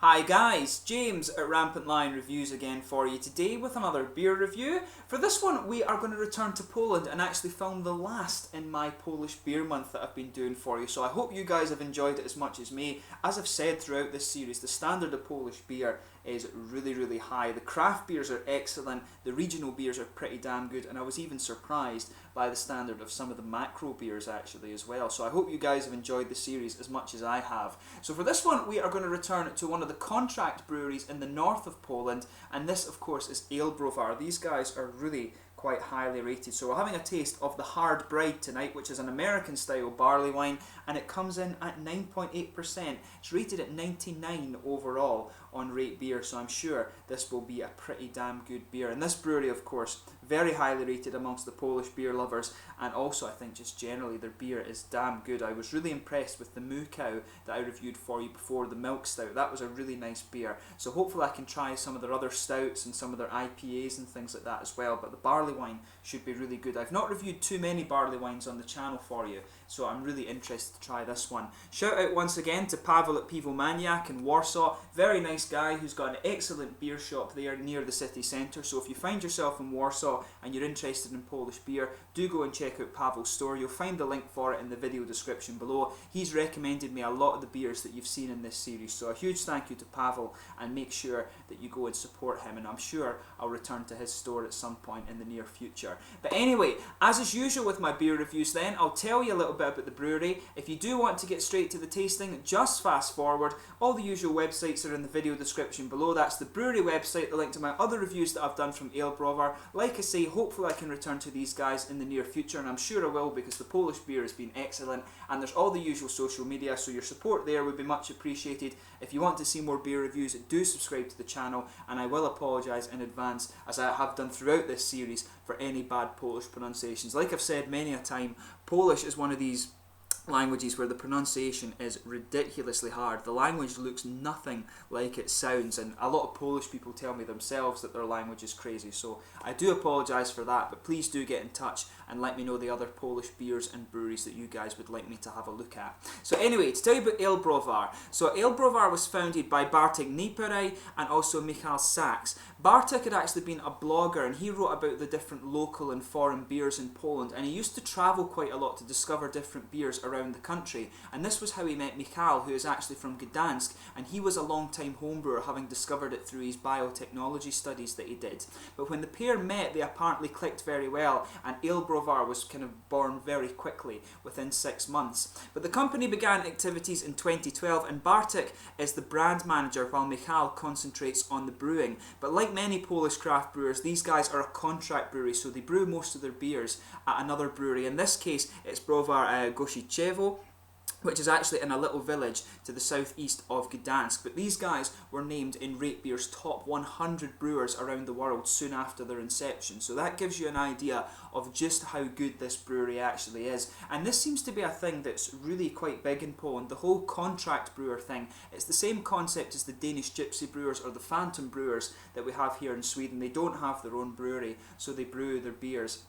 Hi guys, James at RampantLionReviews again for you today with another beer review. For this one we are going to return to Poland and actually film the last in my Polish beer month that I've been doing for you. So I hope you guys have enjoyed it as much as me. As I've said throughout this series, the standard of Polish beer is really high. The craft beers are excellent, the regional beers are pretty damn good, and I was even surprised by the standard of some of the macro beers actually as well. So I hope you guys have enjoyed the series as much as I have. So for this one we are going to return to one of the contract breweries in the north of Poland, and this of course is AleBrowar. These guys are really quite highly rated. So we're having a taste of the Hard Bride tonight, which is an American style barley wine, and it comes in at 9.8%. It's rated at 99 overall on Rate Beer, so I'm sure this will be a pretty damn good beer. And this brewery, of course, very highly rated amongst the Polish beer lovers, and also I think just generally their beer is damn good. I was really impressed with the Moo Cow that I reviewed for you before, the milk stout. That was a really nice beer. So hopefully I can try some of their other stouts and some of their IPAs and things like that as well, but the barley wine should be really good. I've not reviewed too many barley wines on the channel for you, so I'm really interested to try this one. Shout out once again to Pavel at Piwomaniak in Warsaw. Very nice guy who's got an excellent beer shop there near the city centre. So if you find yourself in Warsaw and you're interested in Polish beer, do go and check out Pavel's store. You'll find the link for it in the video description below. He's recommended me a lot of the beers that you've seen in this series, so a huge thank you to Pavel, and make sure that you go and support him, and I'm sure I'll return to his store at some point in the near future. But anyway, as is usual with my beer reviews then, I'll tell you a little bit about the brewery. If you do want to get straight to the tasting, just fast forward. All the usual websites are in the video description below. That's the brewery website, the link to my other reviews that I've done from AleBrowar. Like I say, hopefully I can return to these guys in the near future, and I'm sure I will, because the Polish beer has been excellent, and there's all the usual social media, so your support there would be much appreciated. If you want to see more beer reviews, do subscribe to the channel, and I will apologise in advance, as I have done throughout this series, for any bad Polish pronunciations. Like I've said many a time, Polish is one of these languages where the pronunciation is ridiculously hard. The language looks nothing like it sounds, and a lot of Polish people tell me themselves that their language is crazy, so I do apologise for that, but please do get in touch and let me know the other Polish beers and breweries that you guys would like me to have a look at. So anyway, to tell you about AleBrowar. So AleBrowar was founded by Bartek Nieperaj and also Michał Saks. Bartek had actually been a blogger, and he wrote about the different local and foreign beers in Poland, and he used to travel quite a lot to discover different beers around the country, and this was how he met Michał, who is actually from Gdansk, and he was a long-time homebrewer, having discovered it through his biotechnology studies that he did. But when the pair met, they apparently clicked very well, and AleBrowar was kind of born very quickly, within 6 months. But the company began activities in 2012, and Bartek is the brand manager while Michał concentrates on the brewing. But like many Polish craft brewers, these guys are a contract brewery, so they brew most of their beers at another brewery. In this case, it's Browar Gosicewo, which is actually in a little village to the southeast of Gdansk. But these guys were named in Rate Beer's top 100 brewers around the world soon after their inception. So that gives you an idea of just how good this brewery actually is. And this seems to be a thing that's really quite big in Poland. The whole contract brewer thing, it's the same concept as the Danish gypsy brewers or the phantom brewers that we have here in Sweden. They don't have their own brewery, so they brew their beers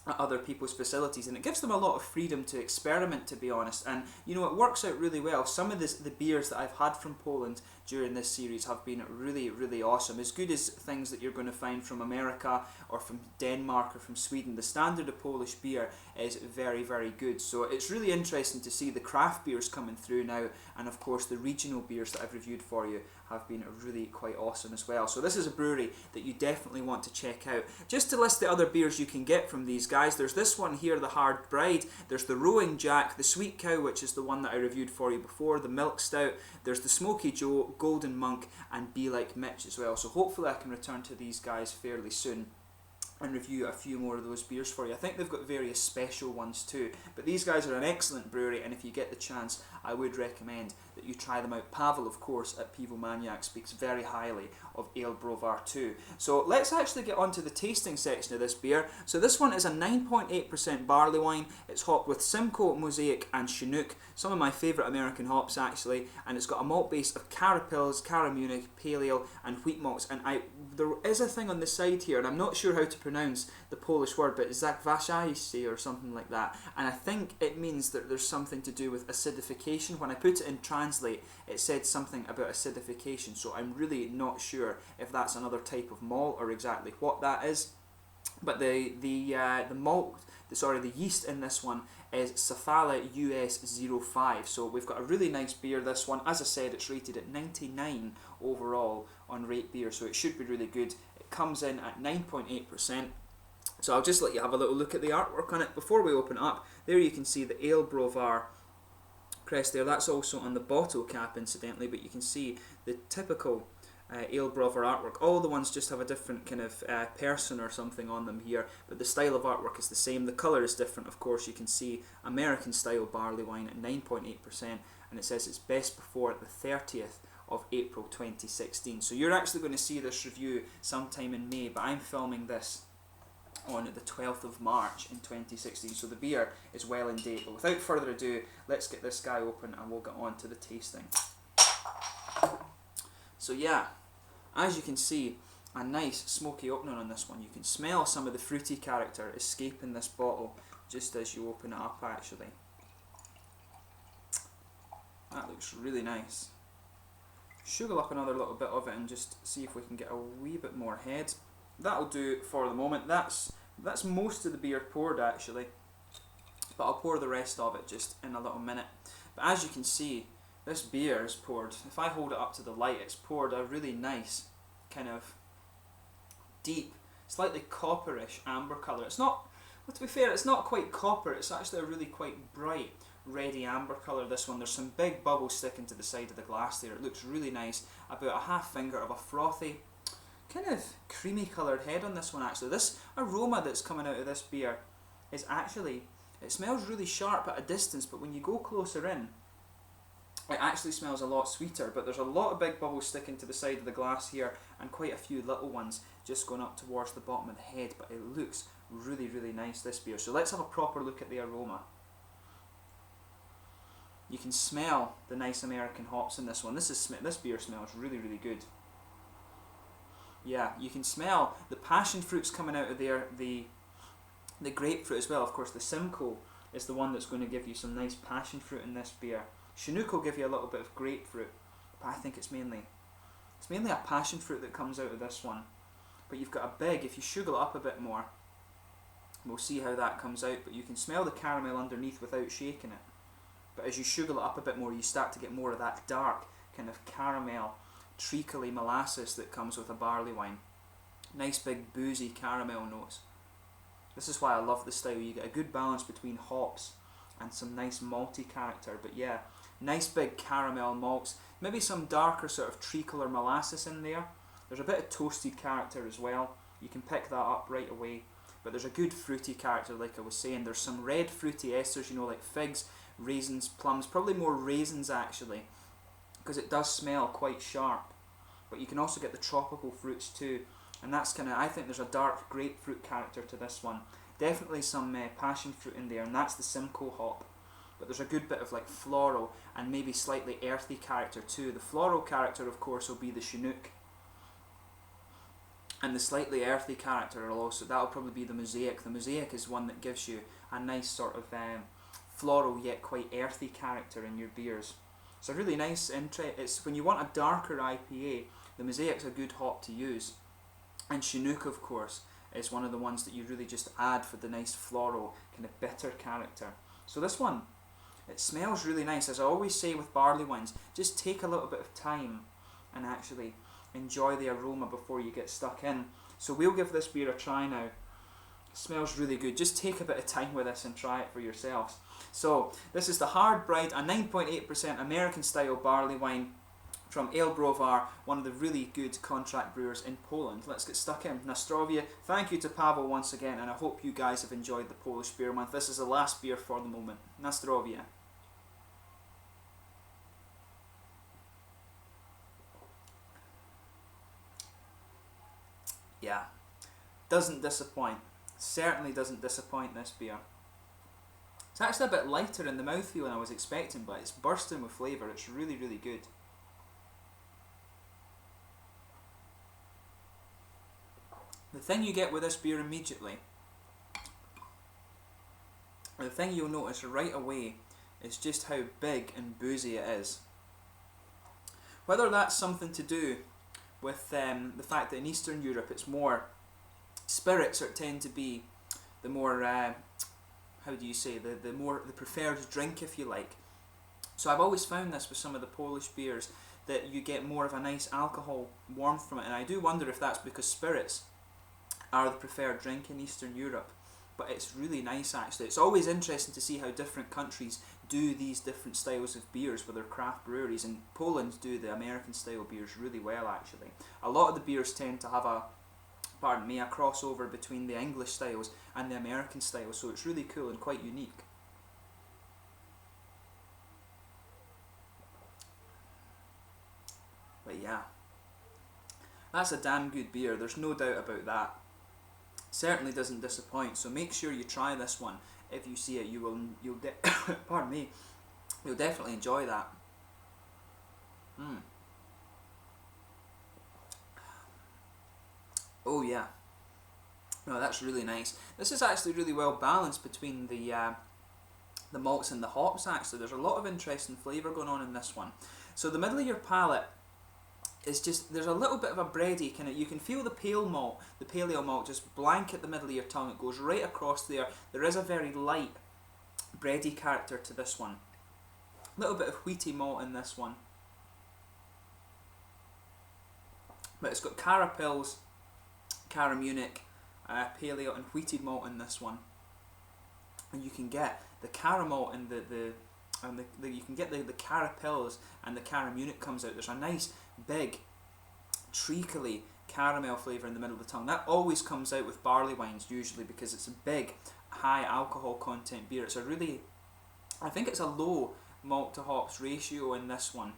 at other people's facilities, and it gives them a lot of freedom to experiment, to be honest, and you know, it works out really well. Some of the beers that I've had from Poland during this series have been really awesome, as good as things that you're going to find from America or from Denmark or from Sweden. The standard of Polish beer is very good, so it's really interesting to see the craft beers coming through now, and of course the regional beers that I've reviewed for you have been really quite awesome as well. So this is a brewery that you definitely want to check out. Just to list the other beers you can get from these guys, there's this one here, the Hard Bride, there's the Rowing Jack, the Sweet Cow, which is the one that I reviewed for you before, the Milk Stout, there's the Smoky Joe, Golden Monk, and Be Like Mitch as well. So hopefully I can return to these guys fairly soon and review a few more of those beers for you. I think they've got various special ones too, but these guys are an excellent brewery, and if you get the chance, I would recommend that you try them out. Pavel, of course, at Piwomaniak speaks very highly of AleBrowar too. So let's actually get on to the tasting section of this beer. So this one is a 9.8% barley wine. It's hopped with Simcoe, Mosaic and Chinook, some of my favourite American hops actually, and it's got a malt base of Carapils, Cara Munich, Pale Ale and wheat malts. And there is a thing on the side here, and I'm not sure how to pronounce the Polish word, but it's zakwaszajcie or something like that, and I think it means that there's something to do with acidification. When I put it in translate, it said something about acidification, so I'm really not sure if that's another type of malt or exactly what that is. But the yeast in this one is Cephalo US05. So we've got a really nice beer, this one. As I said, it's rated at 99 overall on Rate Beer, so it should be really good. It comes in at 9.8%. So I'll just let you have a little look at the artwork on it before we open it up. There you can see the AleBrowar crest there. That's also on the bottle cap, incidentally, but you can see the typical AleBrowar artwork. All the ones just have a different kind of person or something on them here, but the style of artwork is the same. The colour is different, of course. You can see American style barley wine at 9.8%, and it says it's best before the 30th of April 2016. So you're actually going to see this review sometime in May, but I'm filming this on the 12th of March in 2016, so the beer is well in date. But without further ado, let's get this guy open and we'll get on to the tasting. So yeah, as you can see, a nice smoky opening on this one. You can smell some of the fruity character escaping this bottle just as you open it up, actually. That looks really nice. Sugar up another little bit of it and just see if we can get a wee bit more head. That'll do for the moment. That's most of the beer poured, actually, but I'll pour the rest of it just in a little minute. But as you can see, this beer is poured, if I hold it up to the light, it's poured a really nice kind of deep, slightly copperish amber colour. It's not, well, to be fair, it's not quite copper, it's actually a really quite bright reddy amber colour, this one. There's some big bubbles sticking to the side of the glass there. It looks really nice. About a half finger of a frothy, kind of creamy coloured head on this one, actually. This aroma that's coming out of this beer is actually, it smells really sharp at a distance, but when you go closer in, it actually smells a lot sweeter. But there's a lot of big bubbles sticking to the side of the glass here and quite a few little ones just going up towards the bottom of the head, but it looks really, really nice, this beer. So let's have a proper look at the aroma. You can smell the nice American hops in this one. This beer smells really, really good. Yeah, you can smell the passion fruits coming out of there, the grapefruit as well. Of course, the Simcoe is the one that's going to give you some nice passion fruit in this beer. Chinook will give you a little bit of grapefruit, but I think it's mainly a passion fruit that comes out of this one. But you've got a big, if you sugar it up a bit more, we'll see how that comes out, but you can smell the caramel underneath without shaking it. But as you sugar it up a bit more, you start to get more of that dark kind of caramel, treacly molasses that comes with a barley wine. Nice big boozy caramel notes. This is why I love the style. You get a good balance between hops and some nice malty character, but yeah, nice big caramel malts, maybe some darker sort of treacle or molasses in there. There's a bit of toasted character as well. You can pick that up right away, but there's a good fruity character, like I was saying. There's some red fruity esters, you know, like figs, raisins, plums, probably more raisins actually, because it does smell quite sharp. But you can also get the tropical fruits too, and that's kind of, I think there's a dark grapefruit character to this one. Definitely some passion fruit in there, and that's the Simcoe hop. But there's a good bit of like floral and maybe slightly earthy character too. The floral character, of course, will be the Chinook, and the slightly earthy character will also, that'll probably be the Mosaic. The Mosaic is one that gives you a nice sort of floral yet quite earthy character in your beers. It's a really nice it's when you want a darker IPA, the Mosaic's a good hop to use. And Chinook, of course, is one of the ones that you really just add for the nice floral kind of bitter character. So this one, it smells really nice. As I always say with barley wines, just take a little bit of time and actually enjoy the aroma before you get stuck in. So we'll give this beer a try now. It smells really good. Just take a bit of time with this and try it for yourselves. So this is the Hard Bride, a 9.8% American style barley wine from AleBrowar, one of the really good contract brewers in Poland. Let's get stuck in. Na zdrowie. Thank you to Paweł once again, and I hope you guys have enjoyed the Polish Beer Month. This is the last beer for the moment. Na zdrowie. Yeah, doesn't disappoint. Certainly doesn't disappoint, this beer. It's actually a bit lighter in the mouthfeel than I was expecting, but it's bursting with flavour. It's really, really good. The thing you get with this beer immediately, the thing you'll notice right away is just how big and boozy it is. Whether that's something to do with the fact that in Eastern Europe it's more spirits tend to be the more how do you say, the more the preferred drink, if you like. So I've always found this with some of the Polish beers, that you get more of a nice alcohol warmth from it, and I do wonder if that's because spirits are the preferred drink in Eastern Europe. But it's really nice actually. It's always interesting to see how different countries do these different styles of beers with their craft breweries, and Poland do the American style beers really well actually. A lot of the beers tend to have a crossover between the English styles and the American styles, so it's really cool and quite unique. But yeah, that's a damn good beer, there's no doubt about that. Certainly doesn't disappoint, so make sure you try this one. If you see it, you'll pardon me, you'll definitely enjoy that. Oh yeah, no, that's really nice. This is actually really well balanced between the malts and the hops actually. There's a lot of interesting flavour going on in this one. So the middle of your palate is just, there's a little bit of a bready kind of, you can feel the pale malt, the paleo malt just blanket the middle of your tongue. It goes right across there. There is a very light bready character to this one. A little bit of wheaty malt in this one. But it's got Cara Pils, Cara Munich, paleo and wheated malt in this one. And you can get the Cara malt and you can get the Cara Pils, and the Cara Munich comes out. There's a nice big treacly caramel flavour in the middle of the tongue. That always comes out with barley wines usually, because it's a big high alcohol content beer. It's a really, I think it's a low malt to hops ratio in this one.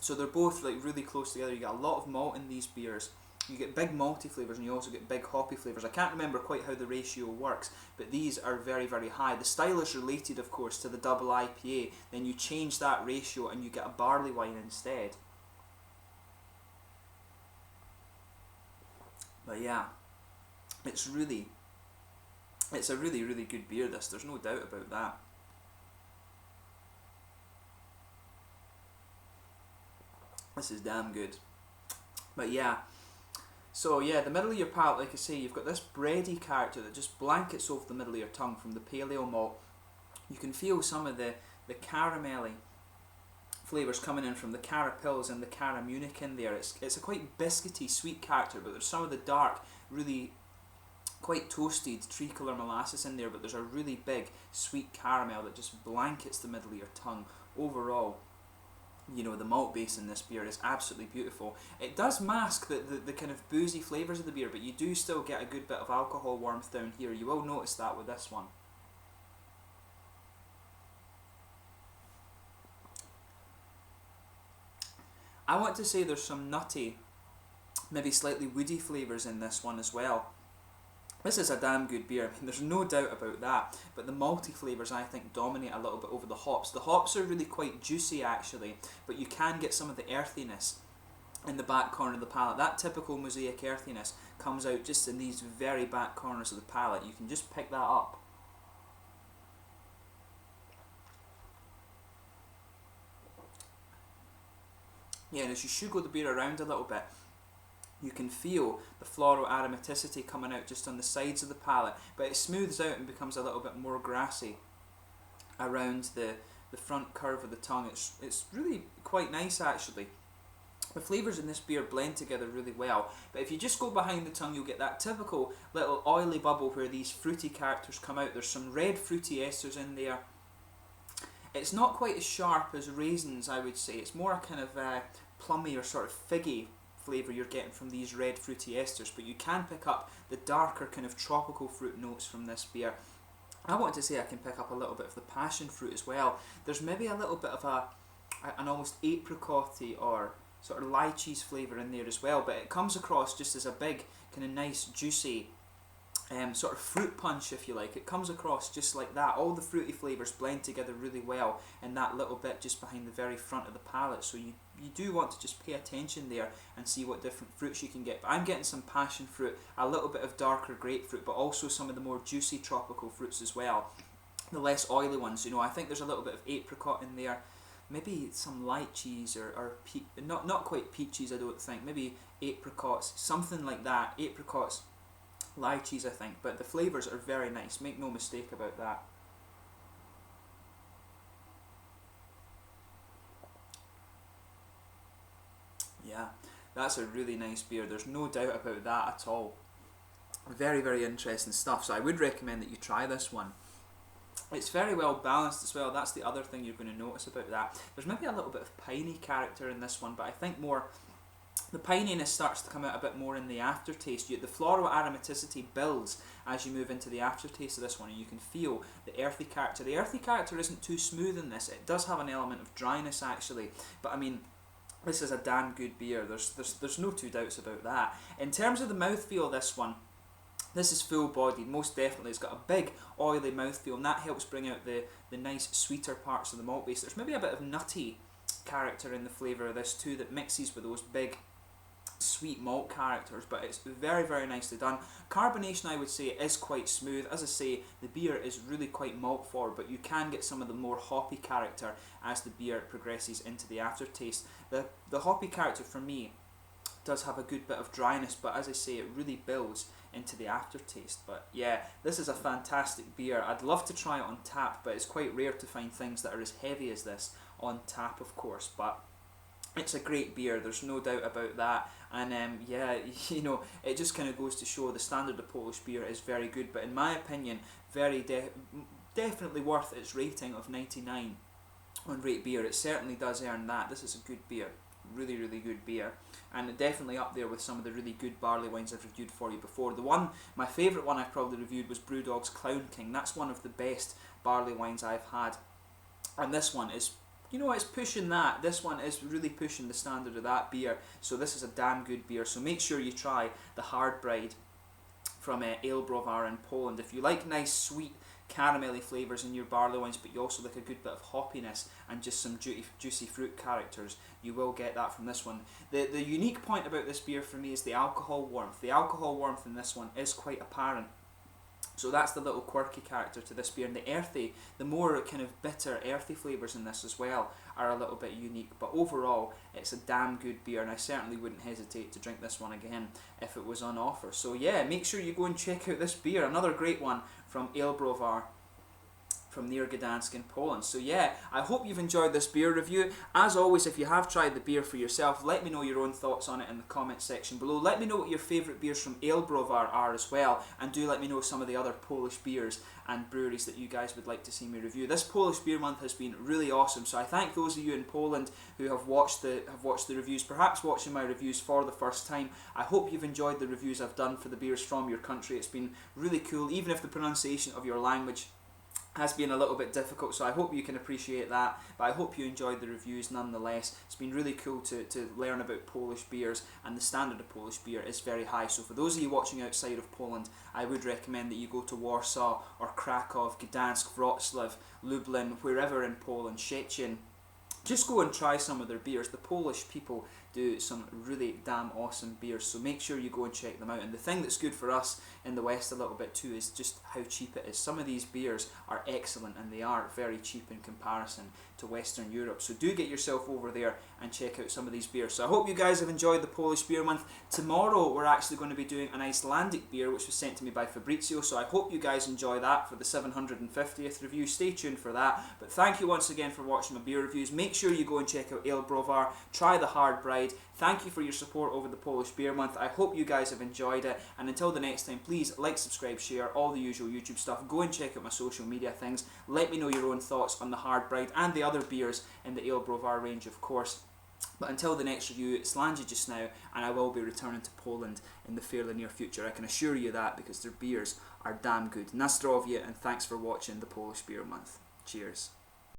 So they're both like really close together. You get a lot of malt in these beers. You get big malty flavours and you also get big hoppy flavours. I can't remember quite how the ratio works, but these are very, very high. The style is related, of course, to the double IPA. Then you change that ratio and you get a barley wine instead. But yeah, it's a really, really good beer, this. There's no doubt about that. This is damn good. But yeah, so yeah, the middle of your palate, like I say, you've got this bready character that just blankets over the middle of your tongue from the paleo malt. You can feel some of the caramelly flavours coming in from the Cara Pils and the Cara Munich in there. It's a quite biscuity, sweet character, but there's some of the dark, really quite toasted treacle or molasses in there, but there's a really big sweet caramel that just blankets the middle of your tongue. Overall, you know, the malt base in this beer is absolutely beautiful. It does mask the kind of boozy flavours of the beer, but you do still get a good bit of alcohol warmth down here. You will notice that with this one. I want to say there's some nutty, maybe slightly woody flavours in this one as well. This is a damn good beer, I mean, there's no doubt about that, but the malty flavours I think dominate a little bit over the hops. The hops are really quite juicy actually, but you can get some of the earthiness in the back corner of the palate. That typical mosaic earthiness comes out just in these very back corners of the palate. You can just pick that up. Yeah, and as you sugar the beer around a little bit, you can feel the floral aromaticity coming out just on the sides of the palate, but it smooths out and becomes a little bit more grassy around the front curve of the tongue. It's really quite nice actually. The flavours in this beer blend together really well, but if you just go behind the tongue, you'll get that typical little oily bubble where these fruity characters come out. There's some red fruity esters in there. It's not quite as sharp as raisins, I would say. It's more a kind of plummy or sort of figgy flavour you're getting from these red fruity esters, but you can pick up the darker kind of tropical fruit notes from this beer. I want to say I can pick up a little bit of the passion fruit as well. There's maybe a little bit of an almost apricot-y or sort of lychees flavour in there as well, but it comes across just as a big kind of nice juicy sort of fruit punch, if you like. It comes across just like that. All the fruity flavours blend together really well in that little bit just behind the very front of the palate. So you do want to just pay attention there and see what different fruits you can get. But I'm getting some passion fruit, a little bit of darker grapefruit, but also some of the more juicy tropical fruits as well. The less oily ones, you know. I think there's a little bit of apricot in there. Maybe some lychees or not quite peaches, I don't think. Maybe apricots, something like that. Apricots, lychees, I think. But the flavours are very nice. Make no mistake about that. Yeah, that's a really nice beer. There's no doubt about that at all. Very, very interesting stuff. So I would recommend that you try this one. It's very well balanced as well. That's the other thing you're going to notice about that. There's maybe a little bit of piney character in this one, but I think more the pininess starts to come out a bit more in the aftertaste. The floral aromaticity builds as you move into the aftertaste of this one, and you can feel the earthy character. The earthy character isn't too smooth in this. It does have an element of dryness actually, but I mean, this is a damn good beer. There's no two doubts about that. In terms of the mouthfeel of this one, this is full bodied, most definitely. It's got a big oily mouthfeel, and that helps bring out the nice sweeter parts of the malt base. There's maybe a bit of nutty character in the flavour of this too that mixes with those big sweet malt characters, but it's very, very nicely done. Carbonation, I would say, is quite smooth. As I say, the beer is really quite malt forward, but you can get some of the more hoppy character as the beer progresses into the aftertaste. The hoppy character for me does have a good bit of dryness, but as I say, it really builds into the aftertaste. But yeah, this is a fantastic beer. I'd love to try it on tap, but it's quite rare to find things that are as heavy as this on tap, of course. But it's a great beer, there's no doubt about that. And yeah, you know, it just kind of goes to show the standard of Polish beer is very good, but in my opinion, definitely worth its rating of 99 on Rate Beer. It certainly does earn that. This is a good beer. Really, really good beer, and definitely up there with some of the really good barley wines I've reviewed for you before. My favourite one I've probably reviewed was Brewdog's Clown King. That's one of the best barley wines I've had, and this one is, you know, it's pushing that. This one is really pushing the standard of that beer, so this is a damn good beer. So make sure you try the Hard Bride from AleBrowar in Poland. If you like nice sweet caramelly flavours in your barley wines, but you also like a good bit of hoppiness and just some juicy fruit characters, you will get that from this one. The unique point about this beer for me is the alcohol warmth. The alcohol warmth in this one is quite apparent. So that's the little quirky character to this beer. And the more kind of bitter, earthy flavours in this as well are a little bit unique. But overall, it's a damn good beer, and I certainly wouldn't hesitate to drink this one again if it was on offer. So yeah, make sure you go and check out this beer. Another great one from AleBrowar from near Gdansk in Poland. So yeah, I hope you've enjoyed this beer review. As always, if you have tried the beer for yourself, let me know your own thoughts on it in the comment section below. Let me know what your favourite beers from AleBrowar are as well, and do let me know some of the other Polish beers and breweries that you guys would like to see me review. This Polish Beer Month has been really awesome, so I thank those of you in Poland who have watched the reviews, perhaps watching my reviews for the first time. I hope you've enjoyed the reviews I've done for the beers from your country. It's been really cool, even if the pronunciation of your language has been a little bit difficult, so I hope you can appreciate that, but I hope you enjoyed the reviews nonetheless. It's been really cool to learn about Polish beers, and the standard of Polish beer is very high. So for those of you watching outside of Poland, I would recommend that you go to Warsaw or Krakow, Gdansk, Wrocław, Lublin, wherever in Poland, Szczecin. Just go and try some of their beers. The Polish people do some really damn awesome beers, so make sure you go and check them out. And the thing that's good for us in the West a little bit too is just how cheap it is. Some of these beers are excellent, and they are very cheap in comparison to Western Europe, so do get yourself over there and check out some of these beers. So I hope you guys have enjoyed the Polish Beer Month. Tomorrow we're actually going to be doing an Icelandic beer which was sent to me by Fabrizio, so I hope you guys enjoy that for the 750th review. Stay tuned for that. But thank you once again for watching my beer reviews. Make sure you go and check out AleBrowar, try the Hard Bride. Thank you for your support over the Polish Beer Month. I hope you guys have enjoyed it, and until the next time, please like, subscribe, share, all the usual YouTube stuff. Go and check out my social media things. Let me know your own thoughts on the Hard Bride and the other beers in the AleBrowar range, of course. But until the next review, it's Lange just now, and I will be returning to Poland in the fairly near future. I can assure you that, because their beers are damn good. Na zdrowie, and thanks for watching the Polish Beer Month. Cheers.